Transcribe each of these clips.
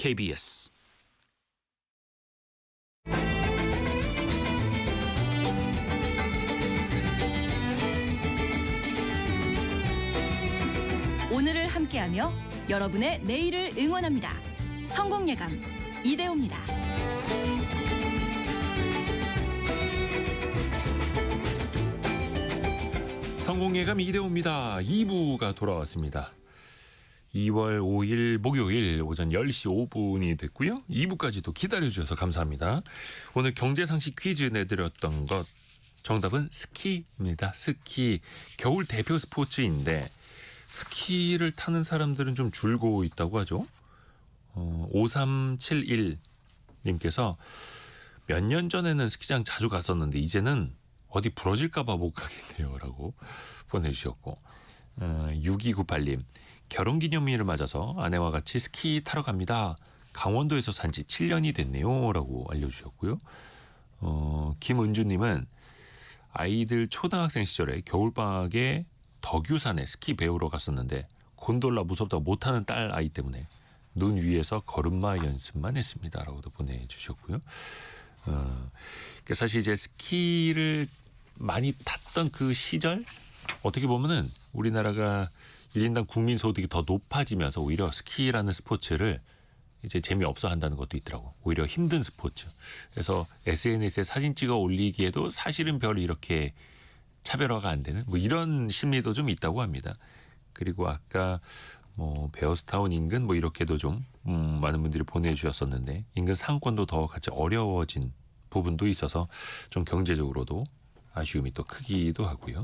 KBS 오늘을 함께하며 여러분의 내일을 응원합니다. 성공예감 이대호입니다. 성공예감 이대호입니다. 2부가 돌아왔습니다. 2월 5일 목요일 오전 10시 5분이 됐고요. 2부까지도 기다려주셔서 감사합니다. 오늘 경제상식 퀴즈 내드렸던 것 정답은 스키입니다. 스키. 겨울 대표 스포츠인데 스키를 타는 사람들은 좀 줄고 있다고 하죠. 5371님께서 몇 년 전에는 스키장 자주 갔었는데 이제는 어디 부러질까 봐 못 가겠네요 라고 보내주셨고 6298님 결혼기념일을 맞아서 아내와 같이 스키 타러 갑니다. 강원도에서 산 지 7년이 됐네요 라고 알려주셨고요. 김은주님은 아이들 초등학생 시절에 겨울방학에 덕유산에 스키 배우러 갔었는데 곤돌라 무섭다고 못하는 딸 아이 때문에 눈 위에서 걸음마 연습만 했습니다 라고도 보내주셨고요. 사실 이제 스키를 많이 탔던 그 시절 어떻게 보면은 우리나라가 1인당 국민 소득이 더 높아지면서 오히려 스키라는 스포츠를 이제 재미없어 한다는 것도 있더라고. 오히려 힘든 스포츠. 그래서 SNS에 사진 찍어 올리기에도 사실은 별 이렇게 차별화가 안 되는 뭐 이런 심리도 좀 있다고 합니다. 그리고 아까 뭐 베어스타운 인근 뭐 이렇게도 좀 많은 분들이 보내주셨었는데 인근 상권도 더 같이 어려워진 부분도 있어서 좀 경제적으로도 아쉬움이 또 크기도 하고요.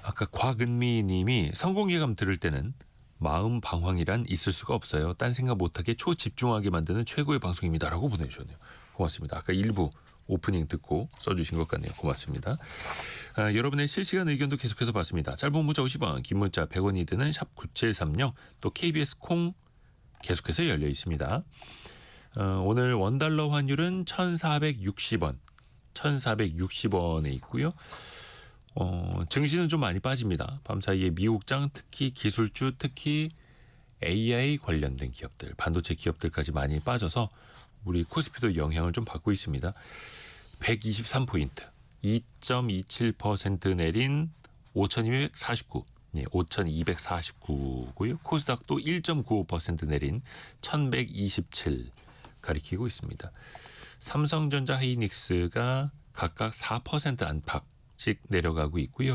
아까 곽은미 님이 성공예감 들을 때는 마음 방황이란 있을 수가 없어요. 딴 생각 못하게 초집중하게 만드는 최고의 방송입니다 라고 보내주셨네요. 고맙습니다. 아까 일부 오프닝 듣고 써주신 것 같네요. 고맙습니다. 여러분의 실시간 의견도 계속해서 받습니다. 짧은 문자 50원, 긴 문자 100원이 드는 샵 9730 또 KBS 콩 계속해서 열려 있습니다. 오늘 원달러 환율은 1,460원, 1,460원에 있고요. 증시는 좀 많이 빠집니다. 밤사이에 미국장 특히 기술주 특히 AI 관련된 기업들, 반도체 기업들까지 많이 빠져서 우리 코스피도 영향을 좀 받고 있습니다. 123포인트, 2.27% 내린 5,249, 5,249고요. 코스닥도 1.95% 내린 1,127 가리키고 있습니다. 삼성전자 하이닉스가 각각 4% 안팎씩 내려가고 있고요.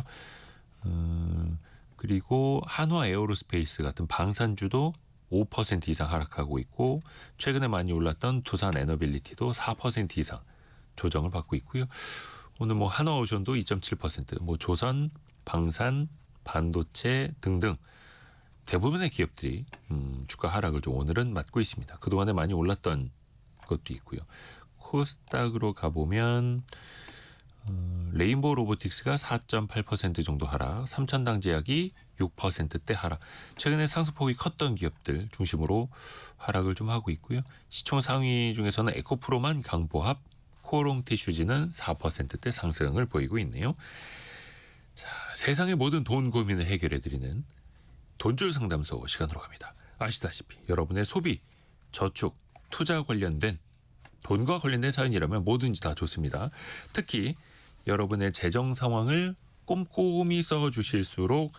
그리고 한화 에어로스페이스 같은 방산주도 5% 이상 하락하고 있고 최근에 많이 올랐던 두산 에너빌리티도 4% 이상 조정을 받고 있고요. 오늘 뭐 한화오션도 2.7%, 뭐 조선, 방산, 반도체 등등 대부분의 기업들이 주가 하락을 좀 오늘은 맞고 있습니다. 그동안에 많이 올랐던 것도 있고요. 코스닥으로 가보면 레인보우 로보틱스가 4.8% 정도 하락, 삼천당제약이 6%대 하락. 최근에 상승폭이 컸던 기업들 중심으로 하락을 좀 하고 있고요. 시총 상위 중에서는 에코프로만 강보합, 코롱티슈즈는 4%대 상승을 보이고 있네요. 자, 세상의 모든 돈 고민을 해결해드리는 돈줄 상담소 시간으로 갑니다. 아시다시피 여러분의 소비, 저축, 투자 관련된 돈과 관련된 사연이라면 뭐든지 다 좋습니다. 특히 여러분의 재정 상황을 꼼꼼히 써주실수록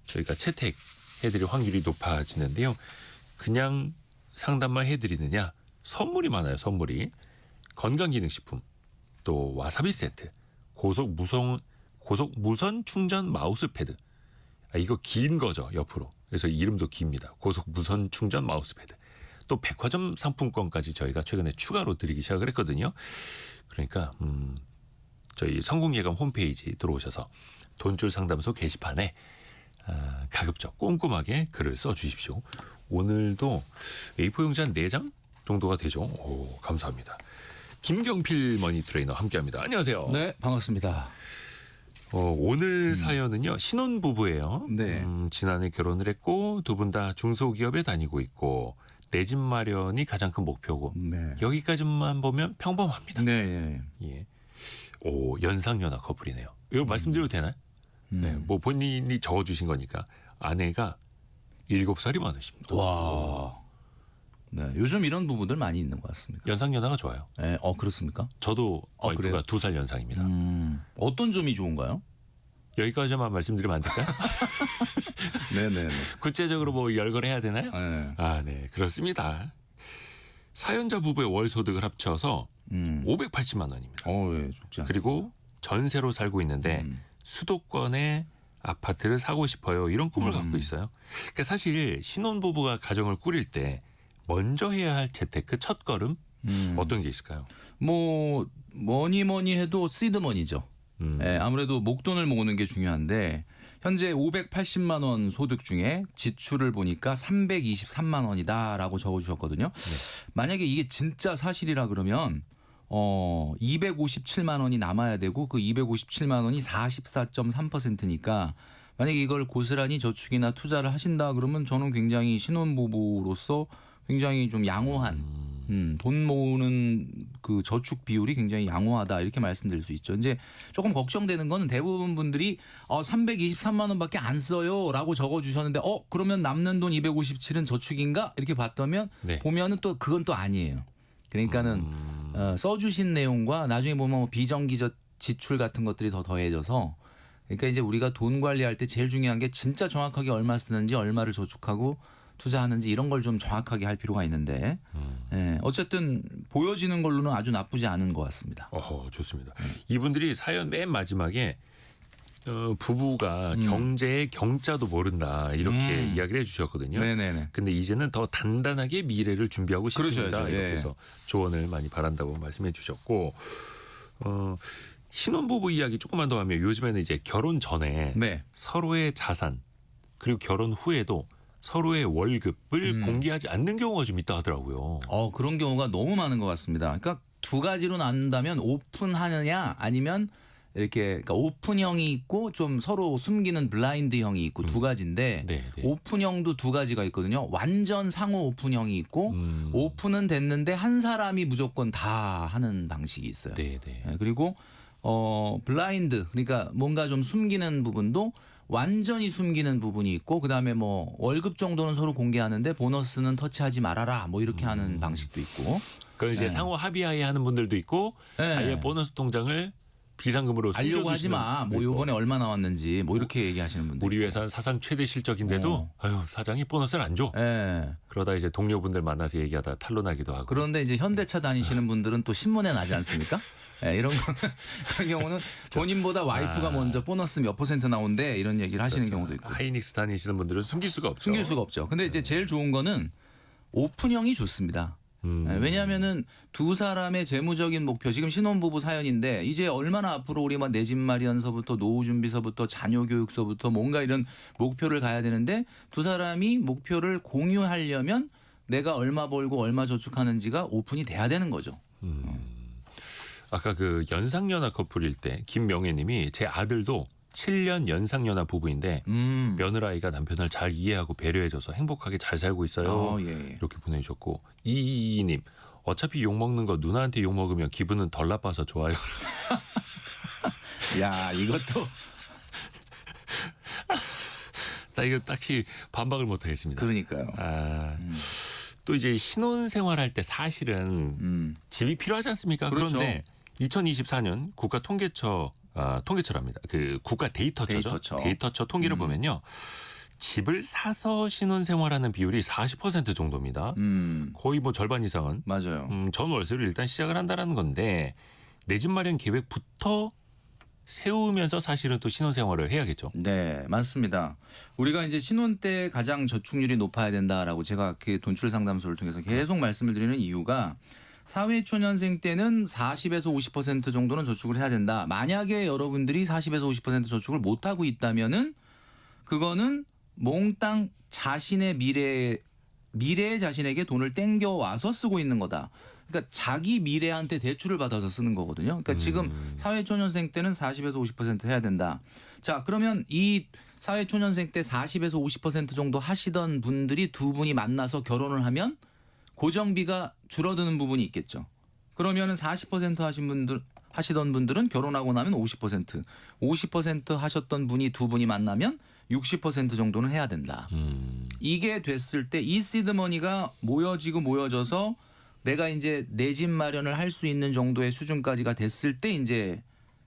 저희가 채택해드릴 확률이 높아지는데요. 그냥 상담만 해드리느냐? 선물이 많아요. 선물이. 건강기능식품, 또 와사비 세트, 고속 무선 충전 마우스패드. 이거 긴 거죠. 옆으로. 그래서 이름도 깁니다. 고속 무선 충전 마우스패드. 또 백화점 상품권까지 저희가 최근에 추가로 드리기 시작을 했거든요. 그러니까 저희 성공예감 홈페이지 들어오셔서 돈줄 상담소 게시판에 가급적 꼼꼼하게 글을 써주십시오. 오늘도 A4 용지 한 4장 정도가 되죠. 오, 감사합니다. 김경필 머니 트레이너 함께합니다. 안녕하세요. 네, 반갑습니다. 오늘 사연은요. 신혼부부예요. 네. 지난해 결혼을 했고 두 분 다 중소기업에 다니고 있고 내 집 마련이 가장 큰 목표고 네. 여기까지만 보면 평범합니다. 네. 예. 오, 연상연하 커플이네요. 이거 말씀드려도 되나요? 네, 뭐 본인이 적어주신 거니까 아내가 7살이 많으십니다. 와. 요즘 이런 부분들 많이 있는 것 같습니다. 연상연하가 좋아요. 네, 그렇습니까? 저도 와이프가 그래요? 2살 연상입니다. 어떤 점이 좋은가요? 여기까지만 말씀드리면 안 될까요? 네네네. 구체적으로 뭐 열거해야 되나요? 네. 아, 네, 그렇습니다. 사연자 부부의 월 소득을 합쳐서 580만 원입니다. 예, 좋지 않습니다. 그리고 전세로 살고 있는데 수도권에 아파트를 사고 싶어요. 이런 꿈을 갖고 있어요. 그러니까 사실 신혼부부가 가정을 꾸릴 때 먼저 해야 할 재테크 첫 걸음 어떤 게 있을까요? 뭐 뭐니 해도 시드머니죠. 예, 아무래도 목돈을 모으는 게 중요한데 현재 580만 원 소득 중에 지출을 보니까 323만 원이다라고 적어주셨거든요. 만약에 이게 진짜 사실이라 그러면 257만 원이 남아야 되고 그 257만 원이 44.3%니까 만약에 이걸 고스란히 저축이나 투자를 하신다 그러면 저는 굉장히 신혼부부로서 굉장히 좀 양호한 돈 모으는 그 저축 비율이 굉장히 양호하다 이렇게 말씀드릴 수 있죠. 이제 조금 걱정되는 거는 대부분 분들이 323만 원밖에 안 써요라고 적어주셨는데 그러면 남는 돈 257은 저축인가 이렇게 봤다면 네. 보면은 또 그건 또 아니에요. 그러니까는 써주신 내용과 나중에 보면 뭐 비정기 지출 같은 것들이 더 더해져서 그러니까 이제 우리가 돈 관리할 때 제일 중요한 게 진짜 정확하게 얼마 쓰는지 얼마를 저축하고 투자하는지 이런 걸 좀 정확하게 할 필요가 있는데 어쨌든 보여지는 걸로는 아주 나쁘지 않은 것 같습니다. 좋습니다. 이분들이 사연 맨 마지막에 부부가 경제의 경자도 모른다 이렇게 이야기를 해주셨거든요. 네네네. 근데 이제는 더 단단하게 미래를 준비하고 싶습니다. 그러셔야죠. 이렇게 예. 해서 조언을 많이 바란다고 말씀해 주셨고 신혼부부 이야기 조금만 더 하면 요즘에는 이제 결혼 전에 네. 서로의 자산 그리고 결혼 후에도 서로의 월급을 공개하지 않는 경우가 좀 있다 하더라고요. 그런 경우가 너무 많은 것 같습니다. 그러니까 두 가지로 나눈다면 오픈하느냐 아니면 이렇게 그러니까 오픈형이 있고 좀 서로 숨기는 블라인드형이 있고 두 가지인데 네, 네. 오픈형도 두 가지가 있거든요. 완전 상호 오픈형이 있고 오픈은 됐는데 한 사람이 무조건 다 하는 방식이 있어요. 네, 네. 그리고 블라인드 그러니까 뭔가 좀 숨기는 부분도 완전히 숨기는 부분이 있고 그다음에 뭐 월급 정도는 서로 공개하는데 보너스는 터치하지 말아라 뭐 이렇게 하는 방식도 있고. 그건 이제 상호 합의하에 하는 분들도 있고 아예 보너스 통장을 비상금으로 알려고 하지 마. 뭐 요번에 얼마 나왔는지 뭐 이렇게 얘기하시는 분들. 우리 회사는 사상 최대 실적인데도 사장이 보너스를 안 줘. 예. 그러다 이제 동료분들 만나서 얘기하다 탄로나기도 하고. 그런데 이제 현대차 다니시는 분들은 또 신문에 나지 않습니까? 이런 거는 그런 경우는 본인보다 와이프가 먼저 보너스 몇 % 나온대 이런 얘기를 하시는 경우도 있고. 하이닉스 다니시는 분들은 숨길 수가 없죠. 숨길 수가 없죠. 근데 이제 제일 좋은 거는 오픈형이 좋습니다. 왜냐하면은 두 사람의 재무적인 목표 지금 신혼부부 사연인데 이제 얼마나 앞으로 우리 막 내 집 마련서부터 노후 준비서부터 자녀 교육서부터 뭔가 이런 목표를 가야 되는데 두 사람이 목표를 공유하려면 내가 얼마 벌고 얼마 저축하는지가 오픈이 돼야 되는 거죠. 아까 그 연상연하 커플일 때 김명애님이 제 아들도 7년 연상연하 부부인데 며느라이가 남편을 잘 이해하고 배려해줘서 행복하게 잘 살고 있어요. 예. 이렇게 보내주셨고 이이이님 어차피 욕먹는 거 누나한테 욕먹으면 기분은 덜 나빠서 좋아요. 야 이것도 나 이거 딱히 반박을 못하겠습니다. 그러니까요. 또 이제 신혼생활할 때 사실은 집이 필요하지 않습니까? 그렇죠. 그런데 2024년 국가 통계처랍니다. 그 국가 데이터처죠. 데이터처 통계를 보면요. 집을 사서 신혼생활하는 비율이 40% 정도입니다. 거의 뭐 절반 이상은 맞아요. 전월세로 일단 시작을 한다라는 건데 내 집 마련 계획부터 세우면서 사실은 또 신혼생활을 해야겠죠. 네, 맞습니다. 우리가 이제 신혼 때 가장 저축률이 높아야 된다라고 제가 그 돈출 상담소를 통해서 계속 말씀을 드리는 이유가 사회초년생 때는 40에서 50% 정도는 저축을 해야 된다. 만약에 여러분들이 40에서 50% 저축을 못하고 있다면은 그거는 몽땅 자신의 미래의 자신에게 돈을 땡겨 와서 쓰고 있는 거다. 그러니까 자기 미래한테 대출을 받아서 쓰는 거거든요. 그러니까 지금 사회초년생 때는 40에서 50% 해야 된다. 자, 그러면 이 사회초년생 때 40에서 50% 정도 하시던 분들이 두 분이 만나서 결혼을 하면 고정비가 줄어드는 부분이 있겠죠. 그러면은 40% 하시던 분들은 결혼하고 나면 50% 하셨던 분이 두 분이 만나면 60% 정도는 해야 된다. 이게 됐을 때 이 시드머니가 모여져서 내가 이제 내 집 마련을 할 수 있는 정도의 수준까지가 됐을 때 이제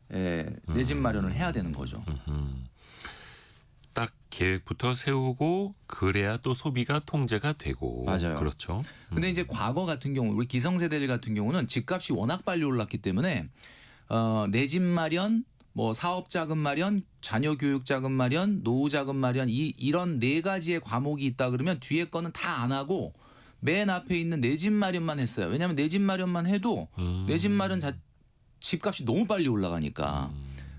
내 집 마련을 해야 되는 거죠. 딱 계획부터 세우고 그래야 또 소비가 통제가 되고. 맞아요. 그렇죠. 근데 이제 과거 같은 경우 우리 기성세대들 같은 경우는 집값이 워낙 빨리 올랐기 때문에 내 집 마련, 뭐 사업 자금 마련, 자녀 교육 자금 마련, 노후 자금 마련 이런 네 가지의 과목이 있다 그러면 뒤에 거는 다 안 하고 맨 앞에 있는 내 집 마련만 했어요. 왜냐하면 내 집 마련만 해도 내 집 마련 집값이 너무 빨리 올라가니까.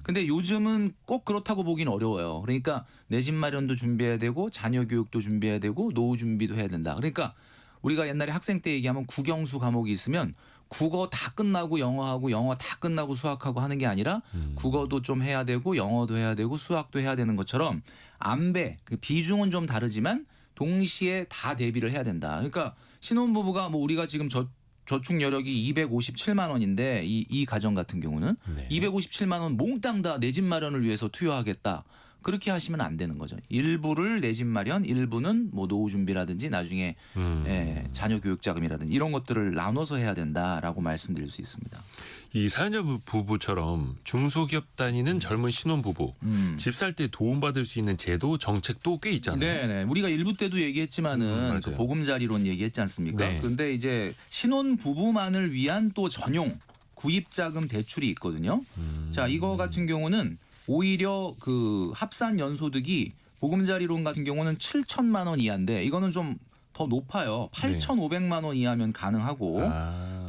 근데 요즘은 꼭 그렇다고 보긴 어려워요. 그러니까 내 집 마련도 준비해야 되고 자녀 교육도 준비해야 되고 노후 준비도 해야 된다. 그러니까 우리가 옛날에 학생 때 얘기하면 국영수 과목이 있으면 국어 다 끝나고 영어하고 영어 다 끝나고 수학하고 하는 게 아니라 국어도 좀 해야 되고 영어도 해야 되고 수학도 해야 되는 것처럼 안배 그 비중은 좀 다르지만 동시에 다 대비를 해야 된다. 그러니까 신혼부부가 뭐 우리가 지금 저축 여력이 257만 원인데 이 가정 같은 경우는 네. 257만 원 몽땅 다 내 집 마련을 위해서 투여하겠다. 그렇게 하시면 안 되는 거죠. 일부를 내 집 마련, 일부는 뭐 노후 준비라든지 나중에 자녀 교육 자금이라든지 이런 것들을 나눠서 해야 된다라고 말씀드릴 수 있습니다. 이 사연자 부부처럼 중소기업 다니는 젊은 신혼부부 집 살 때 도움받을 수 있는 제도 정책도 꽤 있잖아요. 네네. 우리가 일부 때도 얘기했지만은 맞아요. 그 보금자리론 얘기했지 않습니까? 네. 그런데 이제 신혼 부부만을 위한 또 전용 구입자금 대출이 있거든요. 자, 이거 같은 경우는 오히려 그 합산 연소득이 보금자리론 같은 경우는 7천만 원 이하인데 이거는 좀 더 높아요. 8,500만 원 이하면 가능하고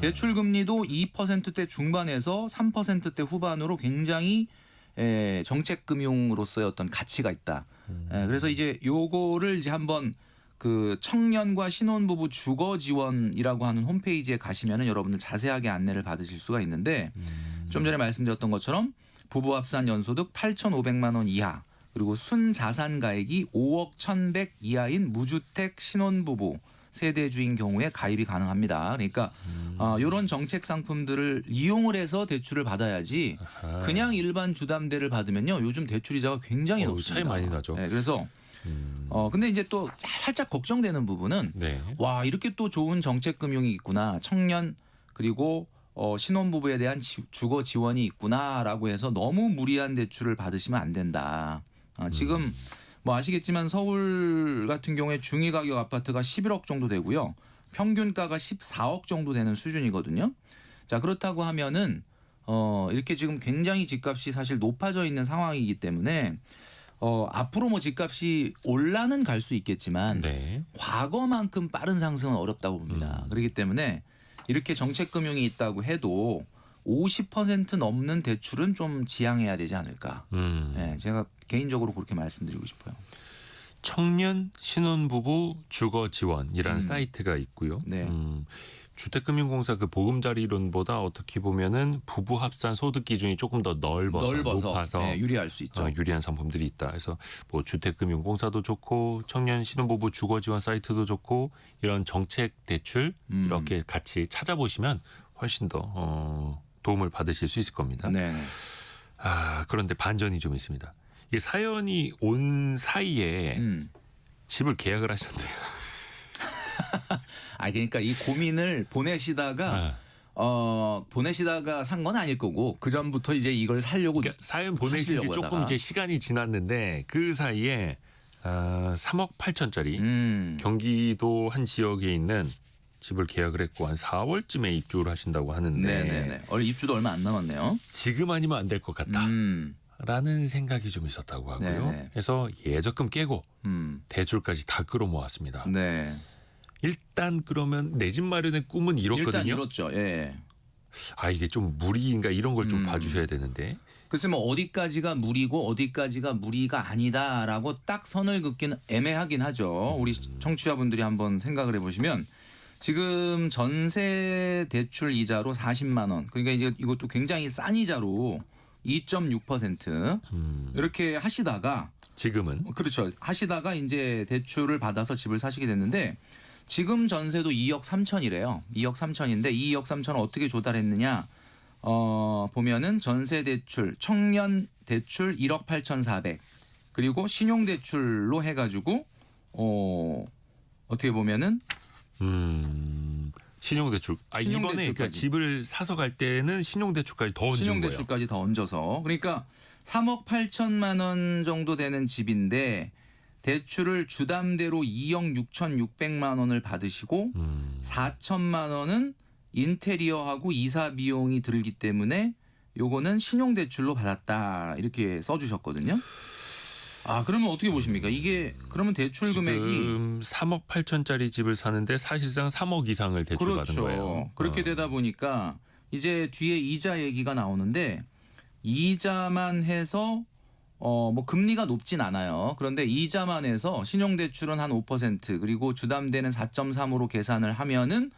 대출 금리도 2%대 중반에서 3%대 후반으로 굉장히 정책 금융으로서의 어떤 가치가 있다. 그래서 이제 요거를 이제 한번 그 청년과 신혼부부 주거 지원이라고 하는 홈페이지에 가시면은 여러분들 자세하게 안내를 받으실 수가 있는데 좀 전에 말씀드렸던 것처럼 부부 합산 연소득 8,500만 원 이하 그리고 순자산 가액이 5억 1,100 이하인 무주택 신혼부부 세대주인 경우에 가입이 가능합니다. 그러니까 이런 정책 상품들을 이용을 해서 대출을 받아야지 그냥 일반 주담대를 받으면요. 요즘 대출 이자가 굉장히 높습니다. 차이 많이 나죠. 네, 그래서 근데 이제 또 살짝 걱정되는 부분은 네. 와 이렇게 또 좋은 정책 금융이 있구나. 청년 그리고 신혼부부에 대한 주거 지원이 있구나라고 해서 너무 무리한 대출을 받으시면 안 된다. 지금 뭐 아시겠지만 서울 같은 경우에 중위 가격 아파트가 11억 정도 되고요. 평균가가 14억 정도 되는 수준이거든요. 자, 그렇다고 하면은 이렇게 지금 굉장히 집값이 사실 높아져 있는 상황이기 때문에 앞으로 뭐 집값이 올라는 갈 수 있겠지만 네. 과거만큼 빠른 상승은 어렵다고 봅니다. 그렇기 때문에 이렇게 정책 금융이 있다고 해도 50% 넘는 대출은 좀 지양해야 되지 않을까. 네, 제가 개인적으로 그렇게 말씀드리고 싶어요. 청년 신혼부부 주거 지원이라는 사이트가 있고요. 네. 주택금융공사 그 보금자리론보다 어떻게 보면은 부부 합산 소득 기준이 조금 더 높아서 네, 유리할 수 있죠. 유리한 상품들이 있다. 그래서 뭐 주택금융공사도 좋고 청년 신혼부부 주거 지원 사이트도 좋고 이런 정책 대출 이렇게 같이 찾아보시면 훨씬 더 도움을 받으실 수 있을 겁니다. 네. 그런데 반전이 좀 있습니다. 이게 사연이 온 사이에 집을 계약을 하셨대요. 그러니까 이 고민을 보내시다가 산 건 아닐 거고 그 전부터 이제 이걸 살려고 그러니까 사연 보내신 지 조금 하다가. 이제 시간이 지났는데 그 사이에 3억 8천짜리 경기도 한 지역에 있는 집을 계약을 했고 한 4월쯤에 입주를 하신다고 하는데 네네네. 입주도 얼마 안 남았네요. 지금 아니면 안 될 것 같다라는 생각이 좀 있었다고 하고요. 네네. 그래서 예적금 깨고 대출까지 다 끌어모았습니다. 네. 일단 그러면 내 집 마련의 꿈은 이뤘거든요. 일단 이뤘죠. 예. 이게 좀 무리인가 이런 걸 좀 봐주셔야 되는데. 글쎄 뭐 어디까지가 무리고 어디까지가 무리가 아니다라고 딱 선을 긋기는 애매하긴 하죠. 우리 청취자분들이 한번 생각을 해보시면 지금 전세 대출 이자로 40만 원. 그러니까 이제 이것도 굉장히 싼 이자로 2.6% 이렇게 하시다가 지금은 그렇죠. 하시다가 이제 대출을 받아서 집을 사시게 됐는데 지금 전세도 2억 3천이래요. 2억 3천인데 2억 3천을 어떻게 조달했느냐? 보면은 전세 대출, 청년 대출 1억 8,400 그리고 신용 대출로 해가지고 어떻게 보면은 신용대출. 이번에 그러니까 신용대출까지. 집을 사서 갈 때는 신용대출까지 더 얹은 거예요. 신용대출까지 더 얹어서 그러니까 3억 8천만 원 정도 되는 집인데 대출을 주담대로 2억 6,600만 원을 받으시고 4천만 원은 인테리어하고 이사 비용이 들기 때문에 요거는 신용대출로 받았다 이렇게 써주셨거든요. 그러면 어떻게 보십니까? 이게 그러면 대출 금액이 지금 3억 8천짜리 집을 사는데 사실상 3억 이상을 대출받은 그렇죠. 거예요. 그렇게 되다 보니까 이제 뒤에 이자 얘기가 나오는데 이자만 해서 뭐 금리가 높진 않아요. 그런데 이자만 해서 신용대출은 한 5% 그리고 주담대는 4.3으로 계산을 하면은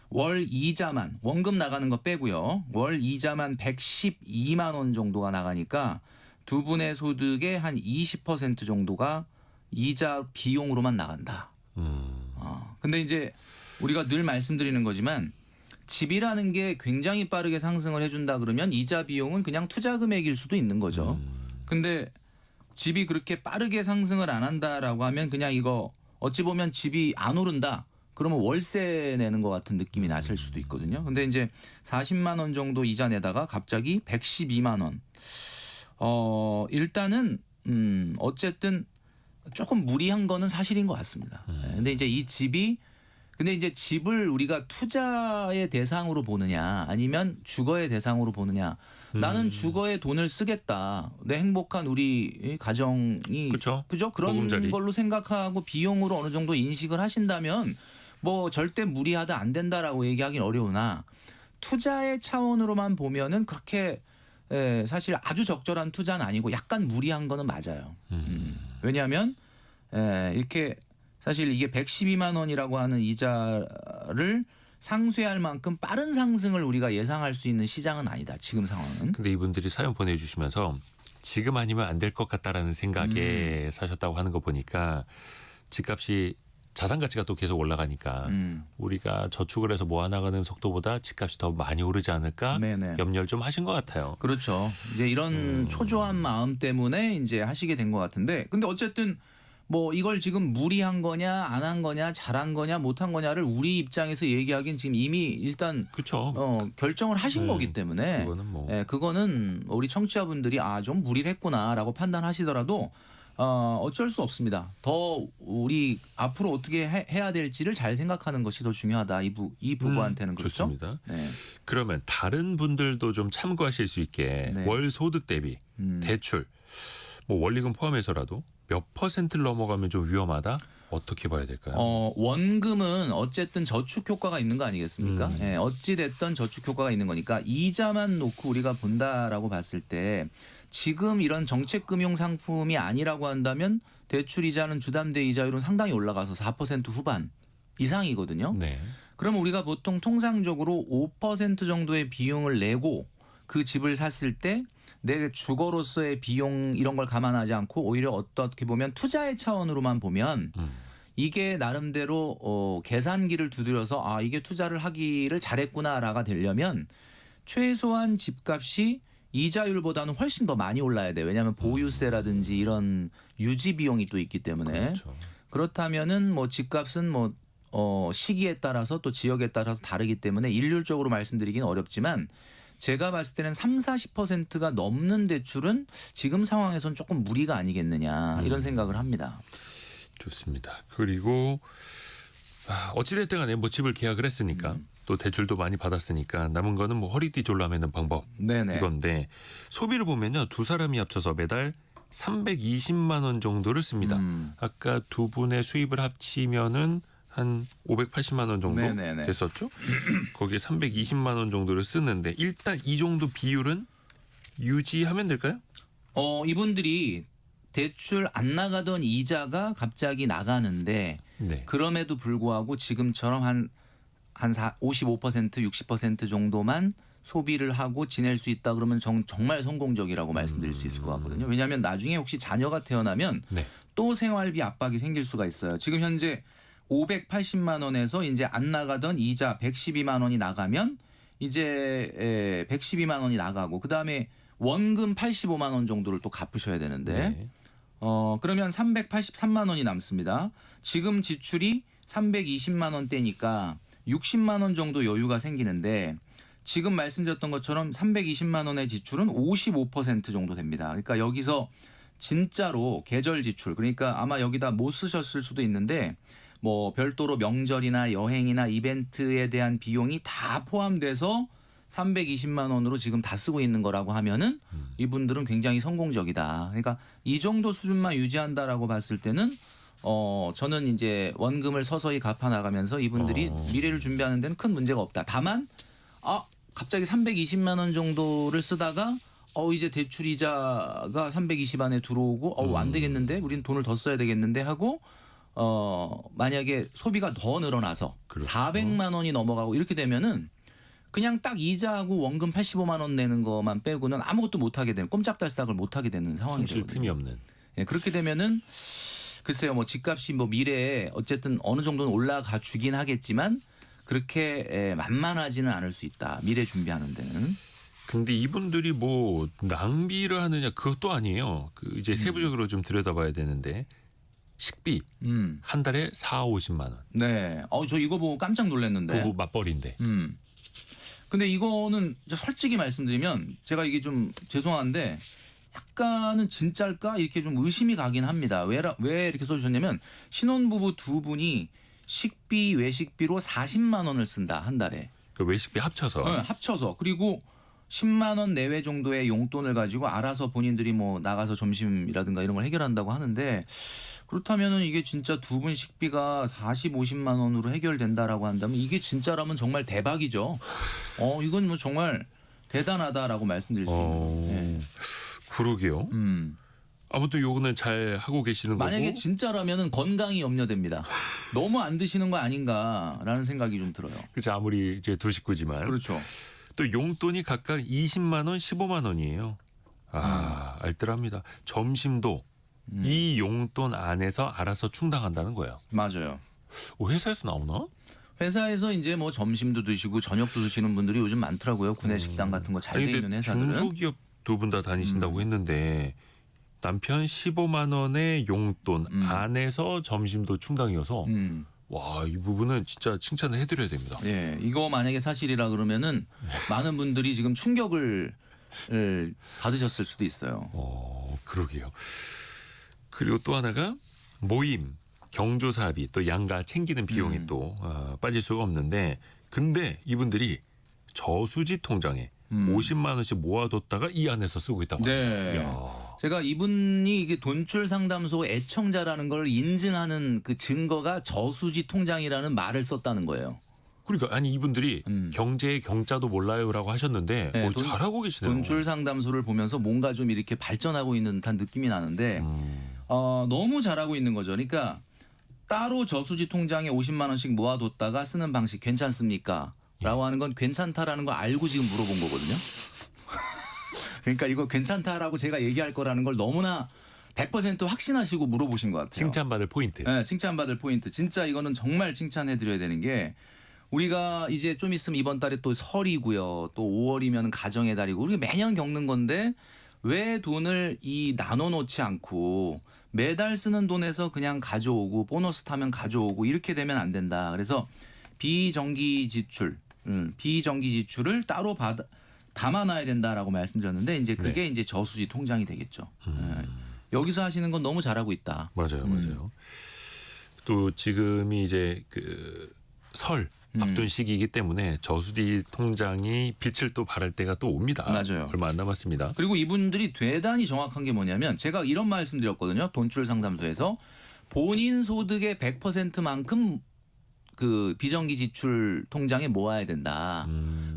월 이자만 원금 나가는 거 빼고요. 월 이자만 112만 원 정도가 나가니까 두 분의 소득의 한 20% 정도가 이자 비용으로만 나간다. 근데 이제 우리가 늘 말씀드리는 거지만 집이라는 게 굉장히 빠르게 상승을 해준다 그러면 이자 비용은 그냥 투자 금액일 수도 있는 거죠. 근데 집이 그렇게 빠르게 상승을 안 한다라고 하면 그냥 이거 어찌 보면 집이 안 오른다. 그러면 월세 내는 것 같은 느낌이 나실 수도 있거든요. 근데 이제 40만 원 정도 이자 내다가 갑자기 112만 원. 일단은 어쨌든 조금 무리한 거는 사실인 것 같습니다. 근데 이제 집을 우리가 투자의 대상으로 보느냐 아니면 주거의 대상으로 보느냐. 나는 주거에 돈을 쓰겠다. 내 행복한 우리 가정이 그렇죠. 그죠? 그런 보금자리. 걸로 생각하고 비용으로 어느 정도 인식을 하신다면 뭐 절대 무리하다 안 된다라고 얘기하기는 어려우나 투자의 차원으로만 보면은 그렇게 사실 아주 적절한 투자는 아니고 약간 무리한 거는 맞아요. 왜냐하면 이렇게 사실 이게 112만 원이라고 하는 이자를 상쇄할 만큼 빠른 상승을 우리가 예상할 수 있는 시장은 아니다. 지금 상황은. 근데 이분들이 사연 보내주시면서 지금 아니면 안 될 것 같다라는 생각에 사셨다고 하는 거 보니까 집값이 자산 가치가 또 계속 올라가니까 우리가 저축을 해서 모아나가는 속도보다 집값이 더 많이 오르지 않을까 네네. 염려를 좀 하신 것 같아요. 그렇죠. 이제 이런 초조한 마음 때문에 이제 하시게 된 것 같은데, 근데 어쨌든 뭐 이걸 지금 무리한 거냐, 안 한 거냐, 잘한 거냐, 못한 거냐를 우리 입장에서 얘기하기는 지금 이미 일단 그렇죠. 결정을 하신 거기 때문에 그거는 뭐 그거는 우리 청취자분들이 좀 무리를 했구나라고 판단하시더라도 어쩔 수 없습니다. 더 우리 앞으로 어떻게 해야 될지를 잘 생각하는 것이 더 중요하다. 이 부부한테는 그렇죠. 좋습니다. 네. 그러면 다른 분들도 좀 참고하실 수 있게 네. 월 소득 대비 대출 뭐 원리금 포함해서라도 몇 퍼센트를 넘어가면 좀 위험하다? 어떻게 봐야 될까요? 원금은 어쨌든 저축 효과가 있는 거 아니겠습니까? 예, 어찌 됐든 저축 효과가 있는 거니까 이자만 놓고 우리가 본다라고 봤을 때 지금 이런 정책 금융 상품이 아니라고 한다면 대출 이자는 주담대 이자율은 상당히 올라가서 4% 후반 이상이거든요. 네. 그럼 우리가 보통 통상적으로 5% 정도의 비용을 내고 그 집을 샀을 때 내 주거로서의 비용 이런 걸 감안하지 않고 오히려 어떻게 보면 투자의 차원으로만 보면 이게 나름대로 계산기를 두드려서 이게 투자를 하기를 잘했구나라가 되려면 최소한 집값이 이자율보다는 훨씬 더 많이 올라야 돼요. 왜냐하면 보유세라든지 이런 유지 비용이 또 있기 때문에 그렇죠. 그렇다면은 뭐 집값은 뭐 시기에 따라서 또 지역에 따라서 다르기 때문에 일률적으로 말씀드리기는 어렵지만 제가 봤을 때는 30-40%가 넘는 대출은 지금 상황에선 조금 무리가 아니겠느냐 이런 생각을 합니다. 좋습니다. 그리고 어찌됐든 간에 뭐 집을 계약을 했으니까 또 대출도 많이 받았으니까 남은 거는 뭐 허리띠 졸라매는 방법 네네. 이건데 소비를 보면요 두 사람이 합쳐서 매달 320만 원 정도를 씁니다. 아까 두 분의 수입을 합치면은 한 580만 원 정도 네네네. 됐었죠. 거기에 320만 원 정도를 쓰는데 일단 이 정도 비율은 유지하면 될까요? 이분들이 대출 안 나가던 이자가 갑자기 나가는데 네. 그럼에도 불구하고 지금처럼 한 55% 60% 정도만 소비를 하고 지낼 수 있다 그러면 정말 성공적이라고 말씀드릴 수 있을 것 같거든요. 왜냐하면 나중에 혹시 자녀가 태어나면 네. 또 생활비 압박이 생길 수가 있어요. 지금 현재 580만 원에서 이제 안 나가던 이자 112만 원이 나가면 이제 112만 원이 나가고 그다음에 원금 85만 원 정도를 또 갚으셔야 되는데 네. 그러면 383만 원이 남습니다. 지금 지출이 320만 원대니까 60만 원 정도 여유가 생기는데 지금 말씀드렸던 것처럼 320만 원의 지출은 55% 정도 됩니다. 그러니까 여기서 진짜로 계절 지출, 그러니까 아마 여기다 못 쓰셨을 수도 있는데 뭐 별도로 명절이나 여행이나 이벤트에 대한 비용이 다 포함돼서 320만 원으로 지금 다 쓰고 있는 거라고 하면은 이분들은 굉장히 성공적이다. 그러니까 이 정도 수준만 유지한다라고 봤을 때는 저는 이제 원금을 서서히 갚아 나가면서 이분들이 미래를 준비하는 데는 큰 문제가 없다. 다만 갑자기 320만 원 정도를 쓰다가 이제 대출 이자가 320 안에 들어오고 안 되겠는데 우리는 돈을 더 써야 되겠는데 하고 만약에 소비가 더 늘어나서 그렇죠. 400만 원이 넘어가고 이렇게 되면은 그냥 딱 이자하고 원금 85만 원 내는 것만 빼고는 아무것도 못 하게 되는, 꼼짝달싹을 못 하게 되는 상황이 숨쉴 틈이 되거든요. 없는. 예, 그렇게 되면은 글쎄요, 뭐 집값이 뭐 미래에 어쨌든 어느 정도는 올라가 주긴 하겠지만 그렇게 만만하지는 않을 수 있다. 미래 준비하는 데는. 근데 이분들이 뭐 낭비를 하느냐 그것도 아니에요. 그 이제 세부적으로 좀 들여다봐야 되는데 식비 한 달에 4-50만 원. 네. 저 이거 보고 깜짝 놀랐는데. 부부 맞벌이인데. 근데 이거는 솔직히 말씀드리면 제가 이게 좀 죄송한데 약간은 진짜일까 이렇게 좀 의심이 가긴 합니다. 왜 이렇게 써주셨냐면 신혼부부 두 분이 식비 외식비로 40만 원을 쓴다 한 달에. 그 외식비 합쳐서. 네, 합쳐서. 그리고 10만 원 내외 정도의 용돈을 가지고 알아서 본인들이 뭐 나가서 점심이라든가 이런 걸 해결한다고 하는데 그렇다면은 이게 진짜 두 분 식비가 40, 50만 원으로 해결된다라고 한다면 이게 진짜라면 정말 대박이죠. 이건 뭐 정말 대단하다라고 말씀드릴 수 있는. 네. 그러게요. 아무튼 요거는 잘 하고 계시는 거고. 만약에 진짜라면은 건강이 염려됩니다. 너무 안 드시는 거 아닌가라는 생각이 좀 들어요. 그렇죠. 아무리 이제 두 식구지만. 그렇죠. 또 용돈이 각각 20만 원, 15만 원이에요. 알뜰합니다. 점심도 이 용돈 안에서 알아서 충당한다는 거예요. 맞아요. 회사에서 나오나? 회사에서 이제 뭐 점심도 드시고 저녁도 드시는 분들이 요즘 많더라고요. 구내식당 같은 거 잘 돼 있는 회사들은. 중소기업 두 분 다 다니신다고 했는데 남편 15만 원의 용돈 안에서 점심도 충당이어서 와, 이 부분은 진짜 칭찬을 해드려야 됩니다. 예, 이거 만약에 사실이라 그러면은 많은 분들이 지금 충격을 받으셨을 수도 있어요. 그러게요. 그리고 또 하나가 모임, 경조사비, 또 양가 챙기는 비용이 또 빠질 수가 없는데 근데 이분들이 저수지 통장에 50만 원씩 모아뒀다가 이 안에서 쓰고 있다고 네. 합니다. 제가 이분이 이게 돈출 상담소 애청자라는 걸 인증하는 그 증거가 저수지 통장이라는 말을 썼다는 거예요. 그러니까 아니 이분들이 경제의 경자도 몰라요라고 하셨는데 네, 잘하고 계시네요. 돈출 상담소를 보면서 뭔가 좀 이렇게 발전하고 있는 듯한 느낌이 나는데 너무 잘하고 있는 거죠. 그러니까 따로 저수지 통장에 50만 원씩 모아뒀다가 쓰는 방식 괜찮습니까? 라고 하는 건 괜찮다라는 거 알고 지금 물어본 거거든요. 그러니까 이거 괜찮다라고 제가 얘기할 거라는 걸 너무나 100% 확신하시고 물어보신 것 같아요. 칭찬받을 포인트. 네, 칭찬받을 포인트. 진짜 이거는 정말 칭찬해드려야 되는 게 우리가 이제 좀 있으면 이번 달에 또 설이고요. 또 5월이면 가정의 달이고 우리가 매년 겪는 건데 왜 돈을 나눠놓지 않고 매달 쓰는 돈에서 그냥 가져오고 보너스 타면 가져오고 이렇게 되면 안 된다. 그래서 비정기 지출을 따로 담아놔야 된다라고 말씀드렸는데 이제 그게 이제 저수지 통장이 되겠죠. 여기서 하시는 건 너무 잘하고 있다. 맞아요, 맞아요. 또 지금이 이제 그 설 앞둔 시기이기 때문에 저수지 통장이 빛을 또 발할 때가 또 옵니다. 맞아요. 얼마 안 남았습니다. 그리고 이분들이 대단히 정확한 게 뭐냐면 제가 이런 말씀드렸거든요. 돈출 상담소에서 본인 소득의 100%만큼 그 비정기 지출 통장에 모아야 된다.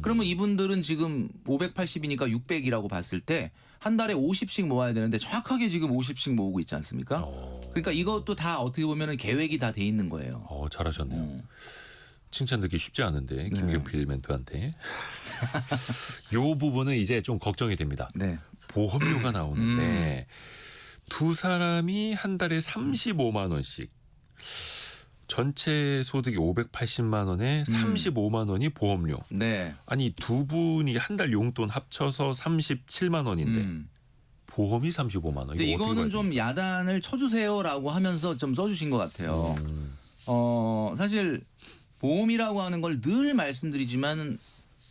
그러면 이분들은 지금 580이니까 600이라고 봤을 때 한 달에 50씩 모아야 되는데 정확하게 지금 50씩 모으고 있지 않습니까? 그러니까 이것도 다 어떻게 보면 계획이 다 돼 있는 거예요. 잘하셨네요. 칭찬 듣기 쉽지 않은데 김경필 멘토한테. 요 부분은 이제 좀 걱정이 됩니다. 네. 보험료가 나오는데 두 사람이 한 달에 35만 원씩 전체 소득이 580만 원에 35만 원이 보험료. 네. 아니 두 분이 한 달 용돈 합쳐서 37만 원인데 보험이 35만 원. 근데 이거 이거는 어떻게 좀 야단을 쳐주세요라고 하면서 좀 써주신 것 같아요. 사실 보험이라고 하는 걸 늘 말씀드리지만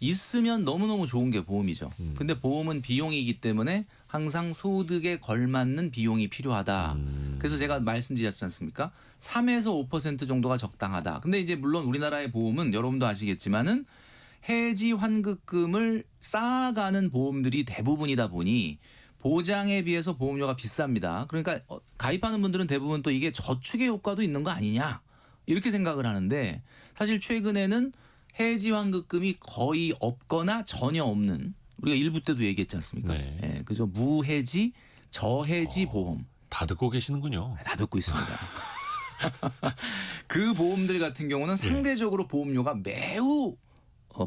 있으면 너무너무 좋은 게 보험이죠. 근데 보험은 비용이기 때문에 항상 소득에 걸맞는 비용이 필요하다. 그래서 제가 말씀드렸지 않습니까? 3에서 5% 정도가 적당하다. 근데 이제 물론 우리나라의 보험은 여러분도 아시겠지만은 해지 환급금을 쌓아가는 보험들이 대부분이다 보니 보장에 비해서 보험료가 비쌉니다. 그러니까 가입하는 분들은 대부분 또 이게 저축의 효과도 있는 거 아니냐 이렇게 생각을 하는데 사실 최근에는 해지 환급금이 거의 없거나 전혀 없는 우리가 일부 때도 얘기했지 않습니까? 네. 예, 그죠. 무해지, 저해지 보험 다 듣고 계시는군요. 다 듣고 있습니다. 그 보험들 같은 경우는 상대적으로 보험료가 매우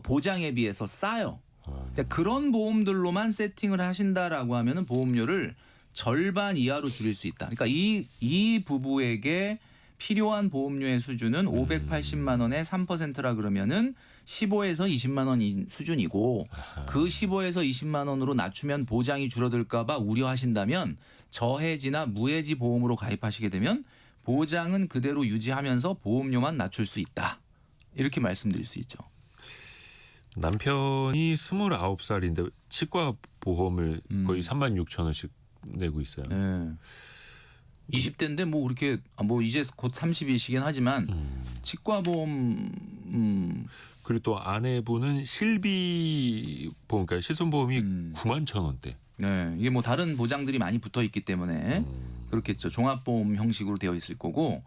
보장에 비해서 싸요. 그러니까 그런 보험들로만 세팅을 하신다라고 하면은 보험료를 절반 이하로 줄일 수 있다. 그러니까 이 부부에게 필요한 보험료의 수준은 580만 원에 3%라 그러면은 15에서 20만 원 수준이고 그 15에서 20만 원으로 낮추면 보장이 줄어들까 봐 우려하신다면 저해지나 무해지 보험으로 가입하시게 되면 보장은 그대로 유지하면서 보험료만 낮출 수 있다. 이렇게 말씀드릴 수 있죠. 남편이 29살인데 치과 보험을 거의 36,000원씩 내고 있어요. 네. 20대인데 뭐 그렇게 뭐 이제 곧 30이시긴 하지만 치과 보험 그리고 또 아내분은 실비 보험, 그러니까 실손보험이 91,000원대. 네, 이게 뭐 다른 보장들이 많이 붙어 있기 때문에 그렇겠죠. 종합보험 형식으로 되어 있을 거고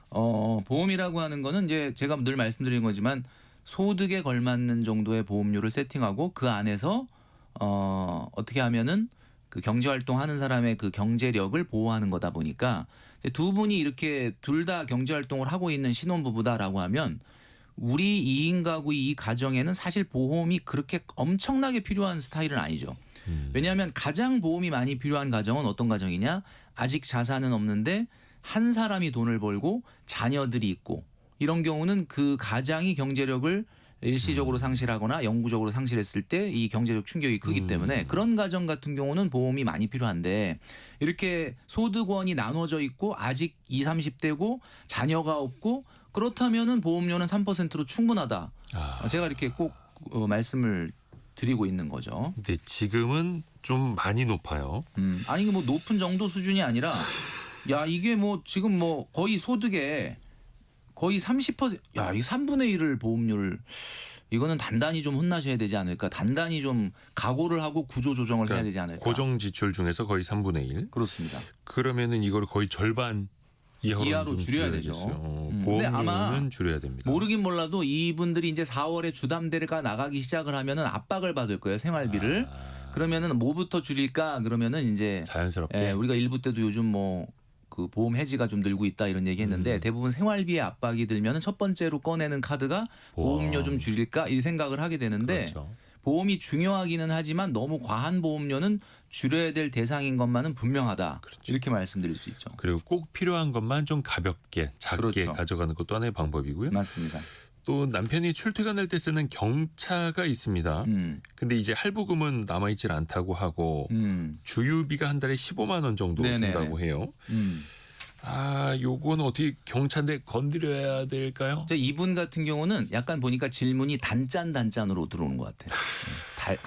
보험이라고 하는 거는 이제 제가 늘 말씀드린 거지만 소득에 걸맞는 정도의 보험료를 세팅하고 그 안에서 어떻게 하면은 그 경제활동하는 사람의 그 경제력을 보호하는 거다 보니까 두 분이 이렇게 둘 다 경제활동을 하고 있는 신혼부부다라고 하면 우리 2인 가구 이 가정에는 사실 보험이 그렇게 엄청나게 필요한 스타일은 아니죠. 왜냐하면 가장 보험이 많이 필요한 가정은 어떤 가정이냐? 아직 자산은 없는데 한 사람이 돈을 벌고 자녀들이 있고 이런 경우는 그 가장이 경제력을 일시적으로 상실하거나 영구적으로 상실했을 때 이 경제적 충격이 크기 때문에 그런 가정 같은 경우는 보험이 많이 필요한데 이렇게 소득원이 나눠져 있고 아직 20, 30대고 자녀가 없고 그렇다면은 보험료는 3%로 충분하다. 제가 이렇게 꼭 말씀을 드리고 있는 거죠. 근데 지금은 좀 많이 높아요. 아니 이게 뭐 높은 정도 수준이 아니라 야 이게 뭐 지금 뭐 거의 소득의 거의 30%, 야, 이 3분의 1을 보험료를 이거는 단단히 좀 혼나셔야 되지 않을까. 단단히 좀 각오를 하고 구조 조정을 그러니까 해야 되지 않을까. 고정 지출 중에서 거의 3분의 1. 그렇습니다. 그러면은 이걸 거의 절반 이하로 좀 줄여야 되죠. 근데 아마 보험료는 줄여야 됩니다. 모르긴 몰라도 이분들이 이제 4월에 주담대가 나가기 시작을 하면은 압박을 받을 거예요. 생활비를. 그러면은 뭐부터 줄일까? 그러면은 이제 자연스럽게. 우리가 일부 때도 요즘 뭐 그 보험 해지가 좀 늘고 있다 이런 얘기했는데 대부분 생활비에 압박이 들면은 첫 번째로 꺼내는 카드가 보험료 좀 줄일까 이 생각을 하게 되는데 그렇죠. 보험이 중요하기는 하지만 너무 과한 보험료는 줄여야 될 대상인 것만은 분명하다. 이렇게 말씀드릴 수 있죠. 그리고 꼭 필요한 것만 좀 가볍게 작게 그렇죠. 가져가는 것도 하나의 방법이고요. 맞습니다. 또 남편이 출퇴근할 때 쓰는 경차가 있습니다. 근데 이제 할부금은 남아있질 않다고 하고 주유비가 한 달에 15만 원 정도 네네네. 든다고 해요. 요건 어떻게 경차인데 건드려야 될까요? 이분 같은 경우는 약간 보니까 질문이 단짠으로 들어오는 것 같아요.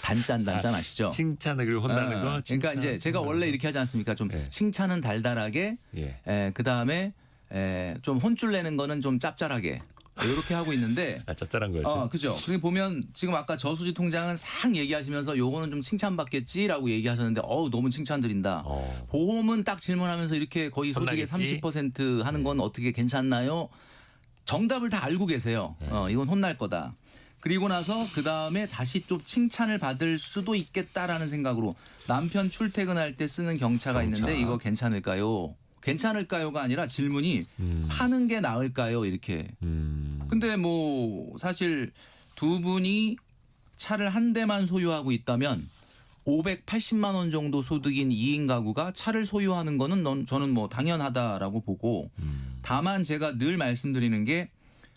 단짠 아시죠? 칭찬을 그리고 혼나는 거. 그러니까 칭찬. 이제 제가 원래 이렇게 하지 않습니까? 좀 칭찬은 달달하게, 예. 그 다음에 좀 혼쭐 내는 거는 좀 짭짤하게 이렇게 하고 있는데. 짭짤한 거였어요. 그죠. 그게 보면 지금 아까 저수지 통장은 싹 얘기하시면서 요거는 좀 칭찬받겠지라고 얘기하셨는데 너무 칭찬드린다. 보험은 딱 질문하면서 이렇게 거의 소득의 혼나겠지? 30% 하는 건 어떻게 괜찮나요? 정답을 다 알고 계세요. 이건 혼날 거다. 그리고 나서 그 다음에 다시 좀 칭찬을 받을 수도 있겠다라는 생각으로 남편 출퇴근할 때 쓰는 경차가 있는데 이거 괜찮을까요? 괜찮을까요가 아니라 질문이 파는 게 나을까요? 이렇게. 근데 뭐 사실 두 분이 차를 한 대만 소유하고 있다면 580만 원 정도 소득인 2인 가구가 차를 소유하는 거는 저는 뭐 당연하다라고 보고 다만 제가 늘 말씀드리는 게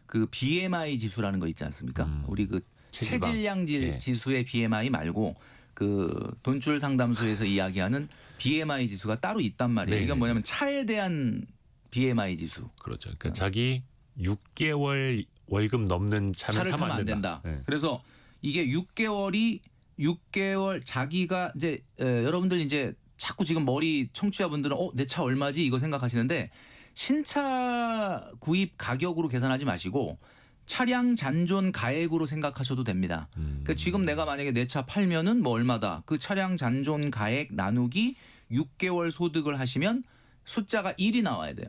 그 BMI 지수라는 거 있지 않습니까? 우리 그 체질량 지수의 BMI 말고 그 돈줄 상담소에서 이야기하는 BMI 지수가 따로 있단 말이에요. 네. 이건 뭐냐면 차에 대한 BMI 지수. 그렇죠. 그러니까 자기 6개월 월급 넘는 차를 타면 안 된다. 네. 그래서 이게 6개월 자기가 이제 여러분들 이제 자꾸 지금 머리 청취자분들은 내 차 얼마지 이거 생각하시는데 신차 구입 가격으로 계산하지 마시고 차량 잔존 가액으로 생각하셔도 됩니다. 그러니까 지금 내가 만약에 내 차 팔면은 뭐 얼마다 그 차량 잔존 가액 나누기 6개월 소득을 하시면 숫자가 1이 나와야 돼요.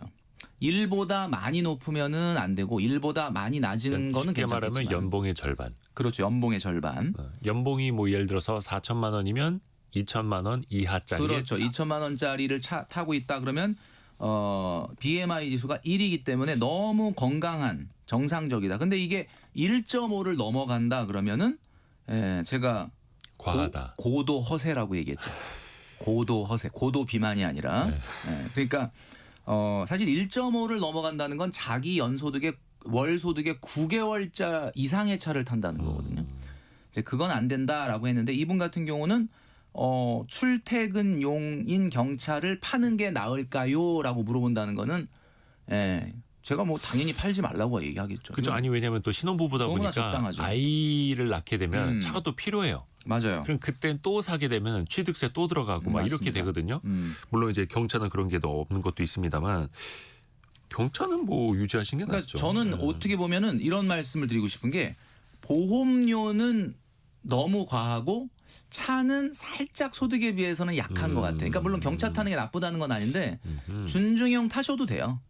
1보다 많이 높으면은 안 되고 1보다 많이 낮은 그러니까 거는 쉽게 말하면 괜찮겠지만 연봉의 절반. 그렇죠. 연봉의 절반. 연봉이 뭐 예를 들어서 4천만 원이면 2천만 원 이하짜리. 그렇죠. 2천만 원짜리를 타고 있다 그러면 BMI 지수가 1이기 때문에 너무 건강한 정상적이다. 근데 이게 1.5를 넘어간다 그러면은 제가 과하다. 고도 허세라고 얘기했죠. 고도 허세, 고도 비만이 아니라. 네. 그러니까 사실 1.5를 넘어간다는 건 자기 연소득의 월 소득의 9개월자 이상의 차를 탄다는 거거든요. 이제 그건 안 된다라고 했는데 이분 같은 경우는 출퇴근용인 경차를 파는 게 나을까요?라고 물어본다는 거는 제가 뭐 당연히 팔지 말라고 얘기하겠죠. 그렇죠. 아니 왜냐하면 또 신혼부부다 너무나 보니까 적당하죠. 아이를 낳게 되면 음. 차가 또 필요해요. 맞아요. 그럼 그땐 또 사게 되면 취득세 또 들어가고 막 이렇게 맞습니다. 되거든요. 음. 물론 이제 경차는 그런 게 없는 것도 있습니다만 경차는 뭐 유지하신 게 그러니까 낫죠. 저는 네. 어떻게 보면은 이런 말씀을 드리고 싶은 게 보험료는 너무 과하고 차는 살짝 소득에 비해서는 약한 것 같아요. 그러니까 물론 경차 타는 게 나쁘다는 건 아닌데 준중형 타셔도 돼요.